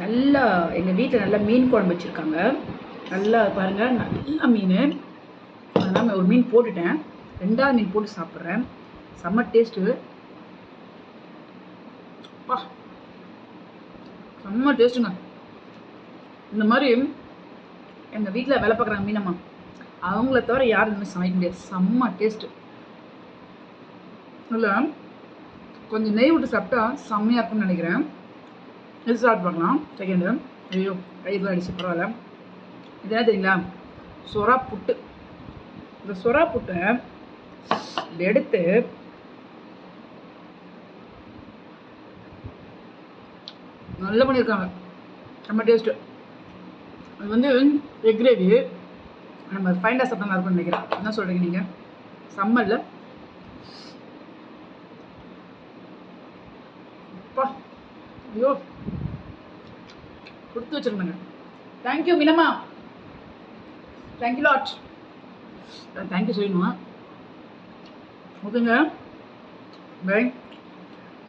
நல்லா எங்கள் வீட்டில் நல்லா மீன் குழம்பு வச்சுருக்காங்க. நல்லா பாருங்கள், நல்லா மீன். அதனால் ஒரு மீன் போட்டுட்டேன், 2வது மீன் போட்டு சாப்பிட்றேன். செம்ம டேஸ்ட்டு, பா செம்ம டேஸ்ட்டுங்க. இந்த மாதிரி எங்கள் வீட்டில் வேலை பார்க்குறாங்க மீனம்மா, அவங்கள தவிர யாரும் இந்த மாதிரி சமைக்க முடியாது. செம்ம டேஸ்ட்டு. இல்லை கொஞ்சம் நெய் விட்டு சாப்பிட்டா செம்மையாக இருக்கும்னு நினைக்கிறேன். இது சாப்பிட்டு பார்க்கலாம். செகண்டு. ஐயோ கையில் அடிச்சு பரவாயில்ல. இது என்ன தெரியுங்களா? சொரா புட்டு. இந்த சொரா புட்டை இப்படி எடுத்து நல்லா பண்ணியிருக்காங்க. செம்ம டேஸ்ட்டு. அது வந்து எக் கிரேவி. நம்ம ஃபைண்டாக சாப்பிட்டா இருக்கும்னு நினைக்கிறேன். என்ன சொல்கிறீங்க நீங்கள்? செம்ம இல்லை? அப்பா ஐயோ கொடுத்து வச்சிருந்தாங்க. Thank you Meenamma, thank you lot. Thank you சொல்லணுமா? ஓகேங்க, பை.